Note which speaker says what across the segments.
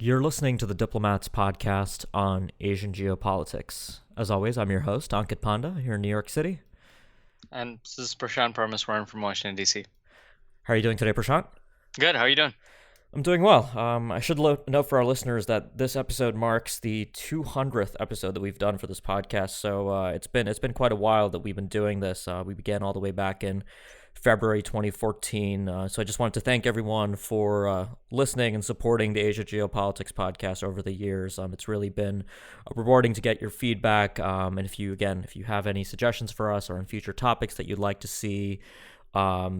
Speaker 1: You're listening to the Diplomats podcast on Asian geopolitics. As always, I'm your host, Ankit Panda, here in New York City.
Speaker 2: And this is Prashant Parmaswaran from Washington, D.C.
Speaker 1: How are you doing today, Prashant?
Speaker 2: Good. How are you doing?
Speaker 1: I'm doing well. I should note for our listeners that this episode marks the 200th episode that we've done for this podcast. So it's been quite a while that we've been doing this. We began all the way back in February 2014. So I just wanted to thank everyone for listening and supporting the Asia Geopolitics podcast over the years. It's really been rewarding to get your feedback. And if you have any suggestions for us or on future topics that you'd like to see,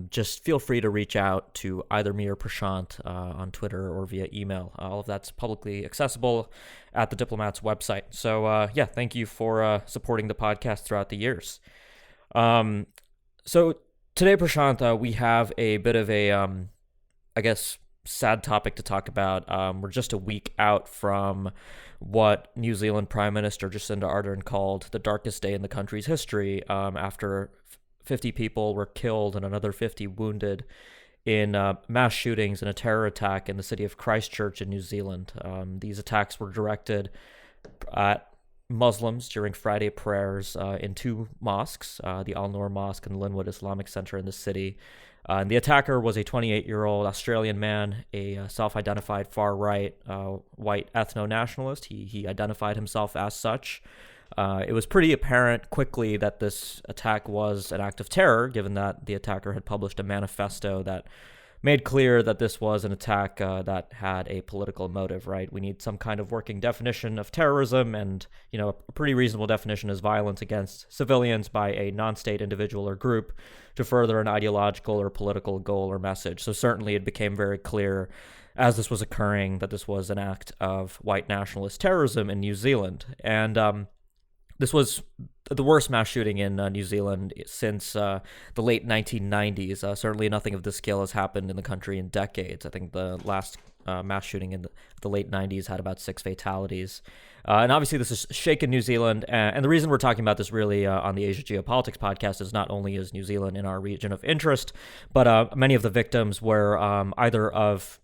Speaker 1: just feel free to reach out to either me or Prashant on Twitter or via email. All of that's publicly accessible at the Diplomats website. So thank you for supporting the podcast throughout the years. So today, Prashant, we have a bit of a, sad topic to talk about. We're just a week out from what New Zealand Prime Minister Jacinda Ardern called the darkest day in the country's history, after 50 people were killed and another 50 wounded in mass shootings and a terror attack in the city of Christchurch in New Zealand. These attacks were directed at Muslims during Friday prayers in two mosques, the Al Noor Mosque and Linwood Islamic Center in the city. And the attacker was a 28-year-old Australian man, a self-identified far-right white ethno-nationalist. He identified himself as such. It was pretty apparent quickly that this attack was an act of terror, given that the attacker had published a manifesto that made clear that this was an attack that had a political motive, right? We need some kind of working definition of terrorism, and, a pretty reasonable definition is violence against civilians by a non-state individual or group to further an ideological or political goal or message. So certainly it became very clear as this was occurring that this was an act of white nationalist terrorism in New Zealand. And this was the worst mass shooting in New Zealand since the late 1990s. Certainly nothing of this scale has happened in the country in decades. I think the last mass shooting in the late 90s had about 6 fatalities. And obviously this has shaken New Zealand. And the reason we're talking about this really on the Asia Geopolitics podcast is not only is New Zealand in our region of interest, but many of the victims were either of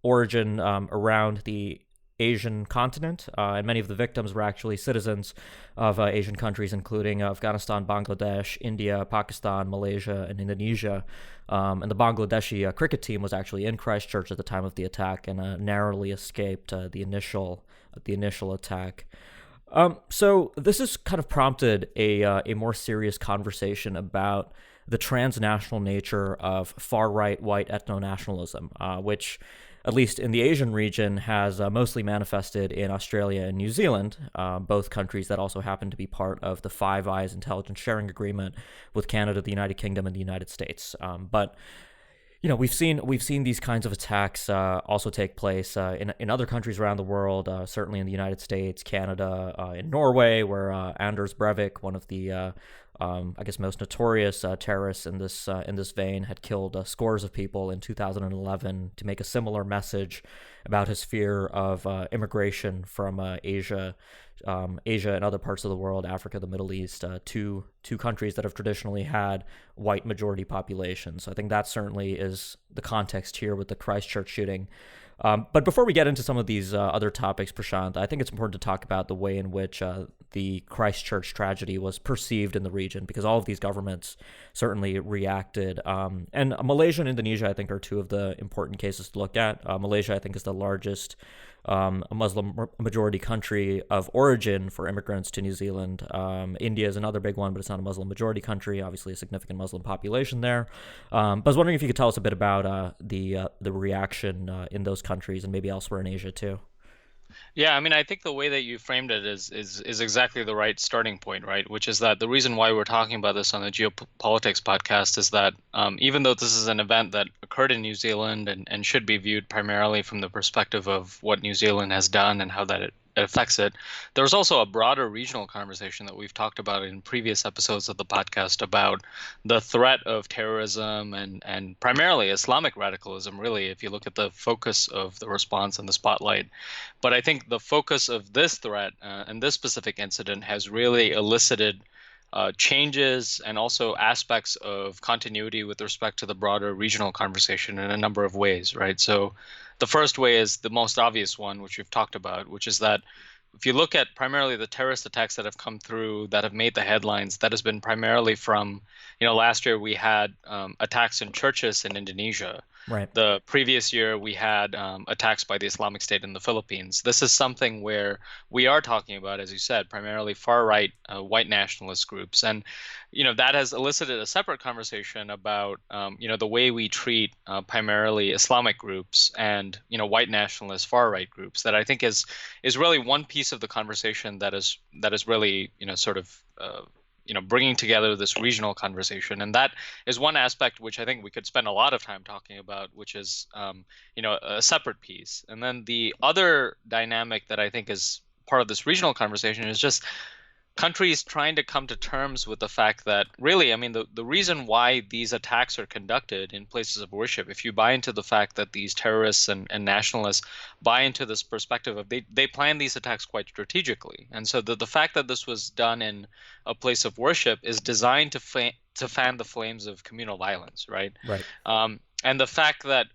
Speaker 1: origin around the Asian continent, and many of the victims were actually citizens of Asian countries, including Afghanistan, Bangladesh, India, Pakistan, Malaysia, and Indonesia. And the Bangladeshi cricket team was actually in Christchurch at the time of the attack and narrowly escaped the initial attack. So this has kind of prompted a more serious conversation about the transnational nature of far-right white ethno-nationalism, which, at least in the Asian region, has mostly manifested in Australia and New Zealand, both countries that also happen to be part of the Five Eyes intelligence sharing agreement with Canada, the United Kingdom, and the United States. But we've seen these kinds of attacks also take place in other countries around the world. Certainly in the United States, Canada, in Norway, where Anders Breivik, one of the most notorious terrorists in this vein, had killed scores of people in 2011 to make a similar message about his fear of immigration from Asia and other parts of the world, Africa, the Middle East, to countries that have traditionally had white majority populations. So I think that certainly is the context here with the Christchurch shooting. But before we get into some of these other topics, Prashant, I think it's important to talk about the way in which the Christchurch tragedy was perceived in the region, because all of these governments certainly reacted. And Malaysia and Indonesia, I think, are two of the important cases to look at. Malaysia, I think, is the largest Muslim majority country of origin for immigrants to New Zealand. India is another big one, but it's not a Muslim majority country. Obviously, a significant Muslim population there. But I was wondering if you could tell us a bit about the reaction in those countries and maybe elsewhere in Asia too.
Speaker 2: Yeah, I mean, I think the way that you framed it is exactly the right starting point, right? Which is that the reason why we're talking about this on the geopolitics podcast is that even though this is an event that occurred in New Zealand and should be viewed primarily from the perspective of what New Zealand has done and how that it affects it, there's also a broader regional conversation that we've talked about in previous episodes of the podcast about the threat of terrorism and primarily Islamic radicalism, really, if you look at the focus of the response and the spotlight. But I think the focus of this threat and this specific incident has really elicited changes and also aspects of continuity with respect to the broader regional conversation in a number of ways, right? So the first way is the most obvious one, which we've talked about, which is that if you look at primarily the terrorist attacks that have come through that have made the headlines, that has been primarily from, last year we had attacks in churches in Indonesia.
Speaker 1: Right.
Speaker 2: The previous year we had attacks by the Islamic State in the Philippines. This is something where we are talking about, as you said, primarily far right white nationalist groups. And, that has elicited a separate conversation about, the way we treat primarily Islamic groups and, white nationalist far right groups that I think is really one piece of the conversation that is really, sort of, bringing together this regional conversation. And that is one aspect which I think we could spend a lot of time talking about, which is, a separate piece. And then the other dynamic that I think is part of this regional conversation is just countries trying to come to terms with the fact that really, I mean, the reason why these attacks are conducted in places of worship, if you buy into the fact that these terrorists and nationalists buy into this perspective of they plan these attacks quite strategically. And so the fact that this was done in a place of worship is designed to fan the flames of communal violence, right?
Speaker 1: Right.
Speaker 2: And the fact that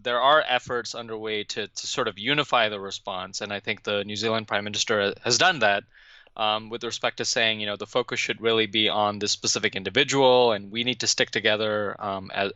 Speaker 2: there are efforts underway to sort of unify the response, and I think the New Zealand Prime Minister has done that, with respect to saying, the focus should really be on this specific individual, and we need to stick together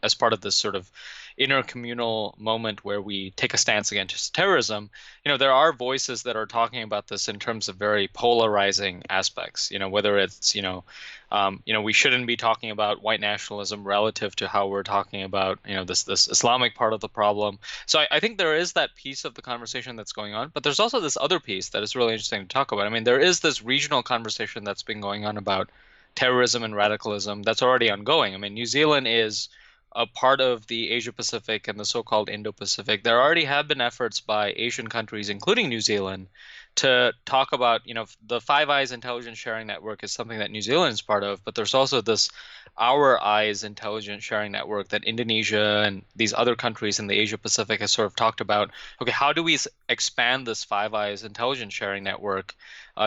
Speaker 2: as part of this sort of intercommunal moment where we take a stance against terrorism. There are voices that are talking about this in terms of very polarizing aspects. Whether it's we shouldn't be talking about white nationalism relative to how we're talking about this Islamic part of the problem. So I think there is that piece of the conversation that's going on, but there's also this other piece that is really interesting to talk about. I mean, there is this regional conversation that's been going on about terrorism and radicalism that's already ongoing. I mean, New Zealand is a part of the Asia-Pacific and the so-called Indo-Pacific. There already have been efforts by Asian countries, including New Zealand, to talk about, the Five Eyes intelligence sharing network is something that New Zealand is part of, but there's also this Our Eyes intelligence sharing network that Indonesia and these other countries in the Asia Pacific has sort of talked about. Okay, how do we expand this Five Eyes intelligence sharing network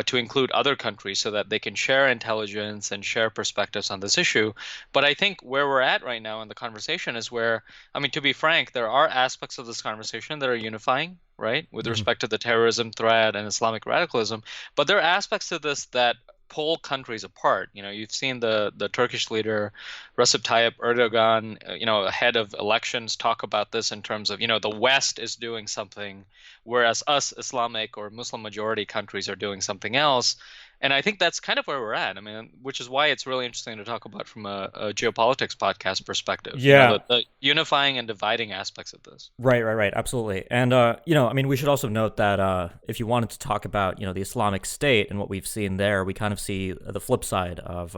Speaker 2: to include other countries so that they can share intelligence and share perspectives on this issue? But I think where we're at right now in the conversation is where, I mean, to be frank, there are aspects of this conversation that are unifying, right, with respect to the terrorism threat and Islamic radicalism. But there are aspects to this that pull countries apart. You've seen the Turkish leader Recep Tayyip Erdogan, ahead of elections, talk about this in terms of, the West is doing something, whereas us Islamic or Muslim majority countries are doing something else. And I think that's kind of where we're at. I mean, which is why it's really interesting to talk about from a geopolitics podcast perspective.
Speaker 1: Yeah.
Speaker 2: The unifying and dividing aspects of this.
Speaker 1: Right. Absolutely. And, I mean, we should also note that if you wanted to talk about, the Islamic State and what we've seen there, we kind of see the flip side of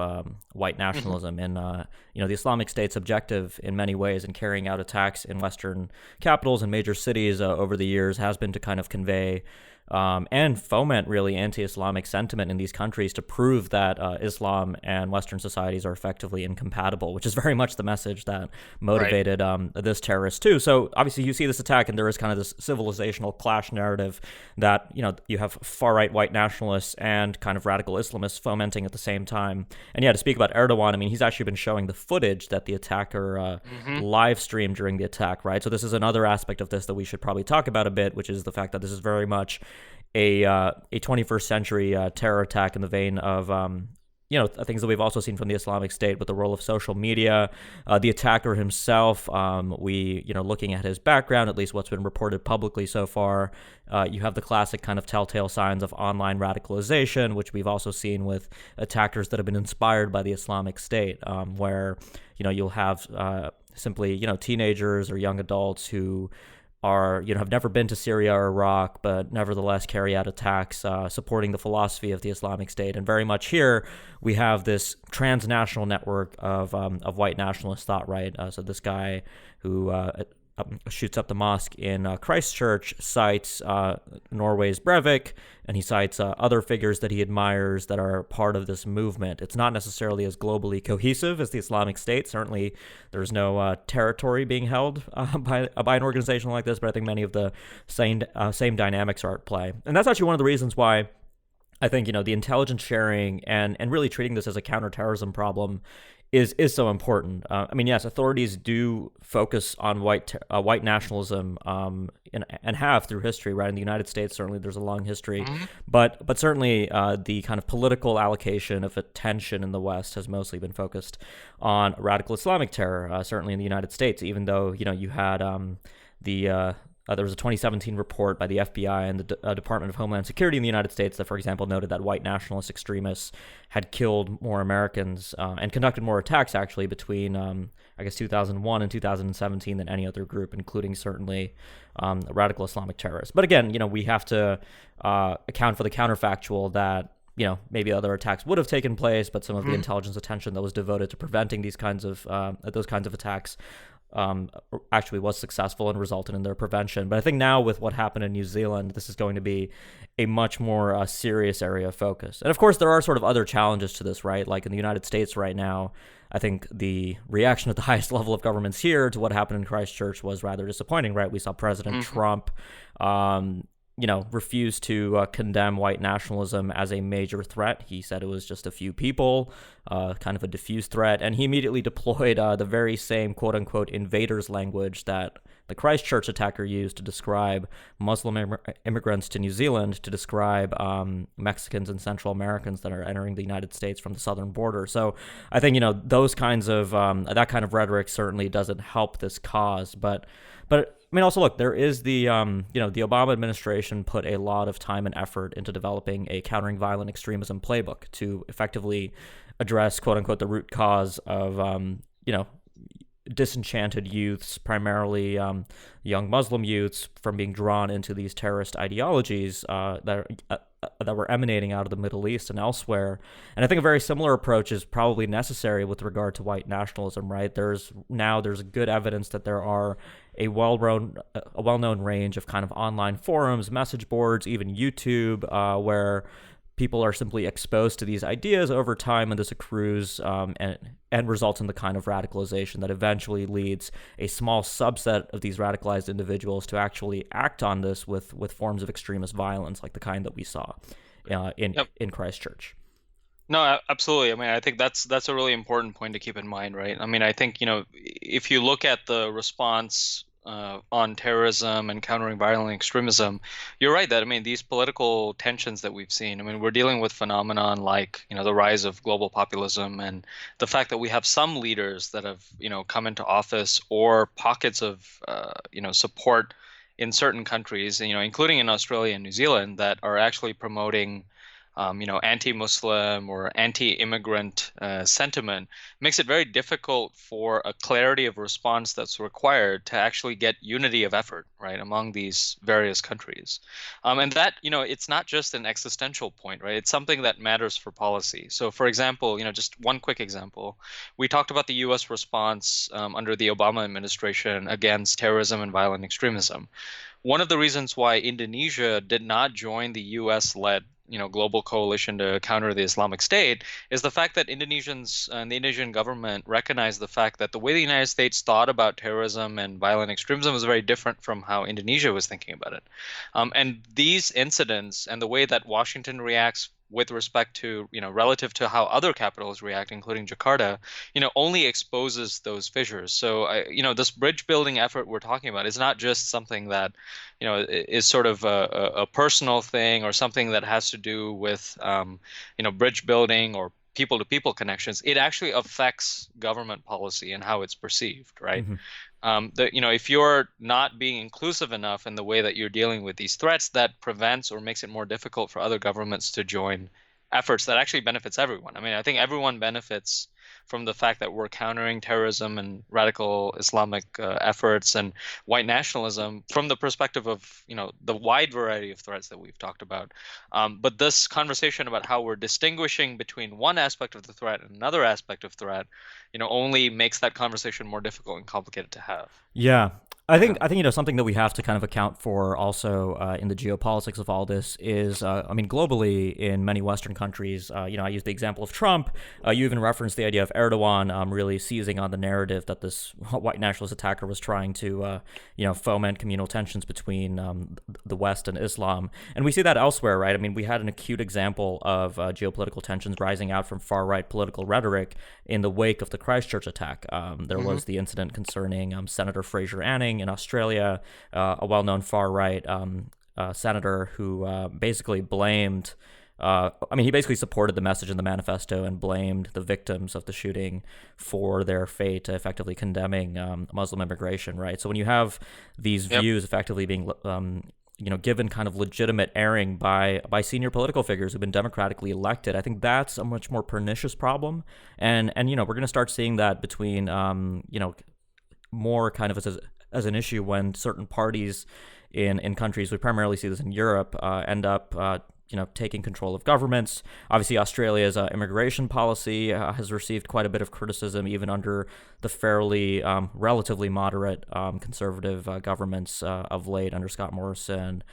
Speaker 1: white nationalism. And, the Islamic State's objective in many ways in carrying out attacks in Western capitals and major cities over the years has been to kind of convey and foment really anti-Islamic sentiment in these countries to prove that Islam and Western societies are effectively incompatible, which is very much the message that motivated this terrorist too. So obviously you see this attack and there is kind of this civilizational clash narrative that, you have far-right white nationalists and kind of radical Islamists fomenting at the same time. And yeah, to speak about Erdogan, I mean, he's actually been showing the footage that the attacker live streamed during the attack, right? So this is another aspect of this that we should probably talk about a bit, which is the fact that this is very much a 21st century terror attack in the vein of things that we've also seen from the Islamic State with the role of social media, the attacker himself. Looking at his background, at least what's been reported publicly so far, you have the classic kind of telltale signs of online radicalization, which we've also seen with attackers that have been inspired by the Islamic State, where you'll have simply teenagers or young adults who are, have never been to Syria or Iraq, but nevertheless carry out attacks supporting the philosophy of the Islamic State. And very much here, we have this transnational network of white nationalist thought, right? So this guy who shoots up the mosque in Christchurch cites Norway's Breivik, and he cites other figures that he admires that are part of this movement. It's not necessarily as globally cohesive as the Islamic State. Certainly, there's no territory being held by an organization like this, but I think many of the same dynamics are at play. And that's actually one of the reasons why I think the intelligence sharing and really treating this as a counterterrorism problem is so important. I mean, yes, authorities do focus on white nationalism, and have through history, right? In the United States, certainly there's a long history,
Speaker 2: Mhm.
Speaker 1: but certainly the kind of political allocation of attention in the West has mostly been focused on radical Islamic terror. Certainly in the United States, even though you had the there was a 2017 report by the FBI and the Department of Homeland Security in the United States that, for example, noted that white nationalist extremists had killed more Americans and conducted more attacks, actually, between, I guess, 2001 and 2017 than any other group, including certainly radical Islamic terrorists. But again, we have to account for the counterfactual that maybe other attacks would have taken place, but some of the
Speaker 2: Mhm.
Speaker 1: intelligence attention that was devoted to preventing those kinds of attacks actually was successful and resulted in their prevention. But I think now with what happened in New Zealand, this is going to be a much more serious area of focus. And of course, there are sort of other challenges to this, right? Like in the United States right now, I think the reaction at the highest level of governments here to what happened in Christchurch was rather disappointing, right? We saw President
Speaker 2: Mhm.
Speaker 1: Trump refused to condemn white nationalism as a major threat. He said it was just a few people, kind of a diffuse threat, and he immediately deployed the very same quote unquote invaders language that the Christchurch attacker used to describe Muslim immigrants to New Zealand, to describe Mexicans and Central Americans that are entering the United States from the southern border. So I think those kinds of that kind of rhetoric certainly doesn't help this cause, but I mean, also look, there is the the Obama administration put a lot of time and effort into developing a countering violent extremism playbook to effectively address quote unquote the root cause of disenchanted youths, primarily young Muslim youths, from being drawn into these terrorist ideologies that were emanating out of the Middle East and elsewhere. And I think a very similar approach is probably necessary with regard to white nationalism. Right? There's good evidence that there are a well-known range of kind of online forums, message boards, even YouTube, where people are simply exposed to these ideas over time, and this accrues and results in the kind of radicalization that eventually leads a small subset of these radicalized individuals to actually act on this with forms of extremist violence, like the kind that we saw
Speaker 2: Yep.
Speaker 1: in Christchurch.
Speaker 2: No, absolutely. I mean, I think that's a really important point to keep in mind, right? I mean, I think, if you look at the response on terrorism and countering violent extremism, you're right that, I mean, these political tensions that we've seen, I mean, we're dealing with phenomenon like, the rise of global populism and the fact that we have some leaders that have, come into office, or pockets of, support in certain countries, including in Australia and New Zealand, that are actually promoting anti-Muslim or anti-immigrant sentiment, makes it very difficult for a clarity of response that's required to actually get unity of effort, right, among these various countries. And that, it's not just an existential point, right? It's something that matters for policy. So, for example, just one quick example, we talked about the U.S. response under the Obama administration against terrorism and violent extremism. One of the reasons why Indonesia did not join the U.S.-led global coalition to counter the Islamic State is the fact that Indonesians and the Indonesian government recognized the fact that the way the United States thought about terrorism and violent extremism was very different from how Indonesia was thinking about it. And these incidents and the way that Washington reacts with respect to, relative to how other capitals react, including Jakarta, only exposes those fissures. So, this bridge building effort we're talking about is not just something that, is sort of a personal thing or something that has to do with, bridge building or people to people connections. It actually affects government policy and how it's perceived, right?
Speaker 1: Mm-hmm.
Speaker 2: If you're not being inclusive enough in the way that you're dealing with these threats, that prevents or makes it more difficult for other governments to join efforts that actually benefits everyone. I mean, I think everyone benefits from the fact that we're countering terrorism and radical Islamic efforts and white nationalism from the perspective of, the wide variety of threats that we've talked about. But this conversation about how we're distinguishing between one aspect of the threat and another aspect of threat, only makes that conversation more difficult and complicated to have.
Speaker 1: Yeah. I think something that we have to kind of account for also in the geopolitics of all this is globally in many Western countries, I use the example of Trump. You even referenced the idea of Erdogan really seizing on the narrative that this white nationalist attacker was trying to foment communal tensions between the West and Islam, and we see that elsewhere, right? I mean, we had an acute example of geopolitical tensions rising out from far right political rhetoric in the wake of the Christchurch attack. There was the incident concerning Senator Fraser Anning in Australia, a well-known far-right senator who basically blamed. He basically supported the message in the manifesto and blamed the victims of the shooting for their fate, effectively condemning Muslim immigration. Right. So when you have these views effectively being given kind of legitimate airing by senior political figures who've been democratically elected, I think that's a much more pernicious problem. And we're going to start seeing that between more kind of as an issue when certain parties in countries, we primarily see this in Europe, end up taking control of governments. Obviously, Australia's immigration policy has received quite a bit of criticism, even under the fairly relatively moderate conservative governments of late under Scott Morrison,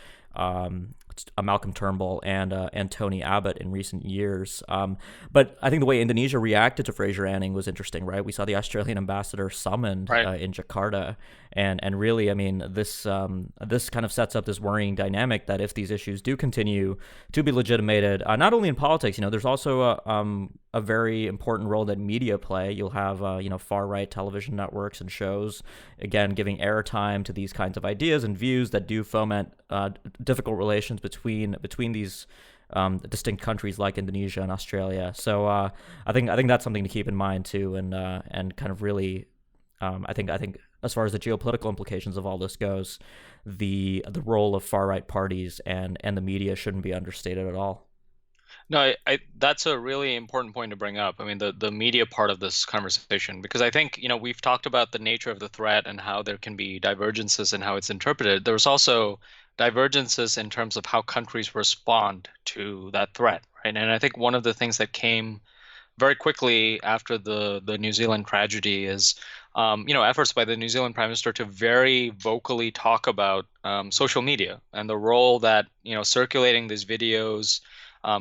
Speaker 1: Malcolm Turnbull, and Tony Abbott in recent years. But I think the way Indonesia reacted to Fraser Anning was interesting, right? We saw the Australian ambassador summoned in Jakarta, and really, I mean, this kind of sets up this worrying dynamic that if these issues do continue to be legitimated, not only in politics, there's also a very important role that media play. You'll have far right television networks and shows, again, giving airtime to these kinds of ideas and views that do foment difficult relations between these distinct countries like Indonesia and Australia. So I think that's something to keep in mind too, and kind of really, I think as far as the geopolitical implications of all this goes, the role of far right parties and the media shouldn't be understated at all.
Speaker 2: No, that's a really important point to bring up. I mean, the media part of this conversation, because I think, we've talked about the nature of the threat and how there can be divergences in how it's interpreted. There's also divergences in terms of how countries respond to that threat, right? And I think one of the things that came very quickly after the New Zealand tragedy is, efforts by the New Zealand Prime Minister to very vocally talk about social media and the role that, circulating these videos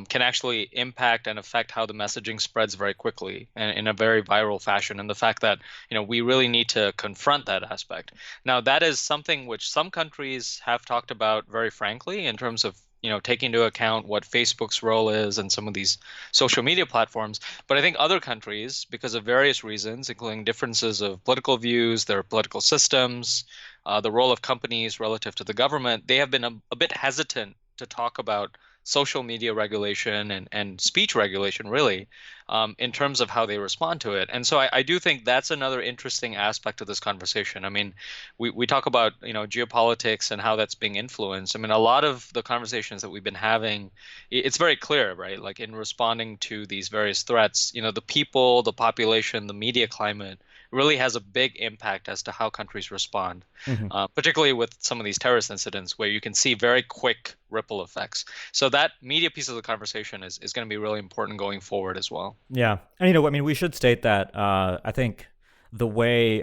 Speaker 2: can actually impact and affect how the messaging spreads very quickly and in a very viral fashion. And the fact that, we really need to confront that aspect. Now, that is something which some countries have talked about very frankly in terms of, taking into account what Facebook's role is and some of these social media platforms. But I think other countries, because of various reasons, including differences of political views, their political systems, the role of companies relative to the government, they have been a bit hesitant to talk about social media regulation and speech regulation, really, in terms of how they respond to it. And so I do think that's another interesting aspect of this conversation. I mean, we talk about, geopolitics and how that's being influenced. I mean, a lot of the conversations that we've been having, it's very clear, right? Like in responding to these various threats, the people, the population, the media climate really has a big impact as to how countries respond, particularly with some of these terrorist incidents where you can see very quick ripple effects. So that media piece of the conversation is going to be really important going forward as well.
Speaker 1: Yeah. And, we should state that I think the way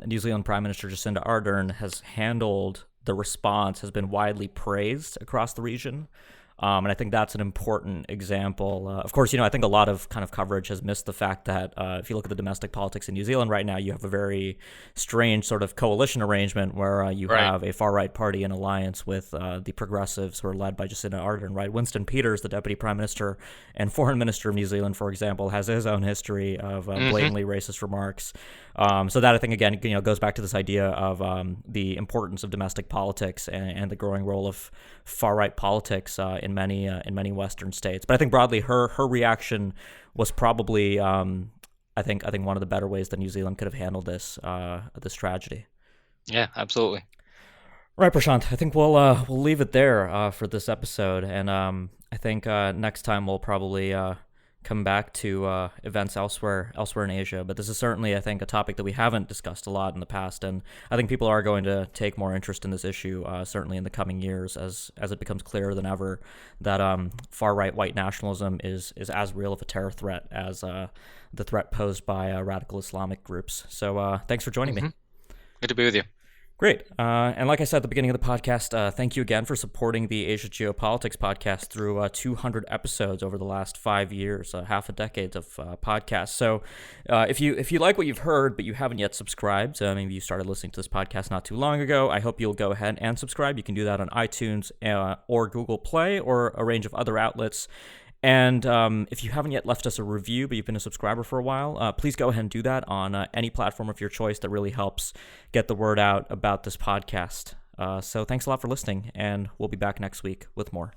Speaker 1: New Zealand Prime Minister Jacinda Ardern has handled the response has been widely praised across the region. And I think that's an important example. Of course, I think a lot of kind of coverage has missed the fact that if you look at the domestic politics in New Zealand right now, you have a very strange sort of coalition arrangement where you have a far-right party in alliance with the progressives who are led by Jacinda Ardern, right? Winston Peters, the Deputy Prime Minister and Foreign Minister of New Zealand, for example, has his own history of blatantly racist remarks. So that, I think, again, goes back to this idea of the importance of domestic politics and the growing role of far-right politics in many Western states. But I think broadly, her reaction was probably, I think one of the better ways that New Zealand could have handled this tragedy.
Speaker 2: Yeah, absolutely.
Speaker 1: Right, Prashant. I think we'll leave it there for this episode, and I think next time we'll probably come back to events elsewhere in Asia. But this is certainly, I think, a topic that we haven't discussed a lot in the past, and I think people are going to take more interest in this issue certainly in the coming years as it becomes clearer than ever that far-right white nationalism is as real of a terror threat as the threat posed by radical Islamic groups. So thanks for joining me.
Speaker 2: Good to be with you.
Speaker 1: Great. And like I said at the beginning of the podcast, thank you again for supporting the Asia Geopolitics podcast through 200 episodes over the last 5 years, half a decade of podcasts. So if you like what you've heard, but you haven't yet subscribed, maybe you started listening to this podcast not too long ago, I hope you'll go ahead and subscribe. You can do that on iTunes or Google Play or a range of other outlets. And if you haven't yet left us a review, but you've been a subscriber for a while, please go ahead and do that on any platform of your choice. That really helps get the word out about this podcast. So thanks a lot for listening, and we'll be back next week with more.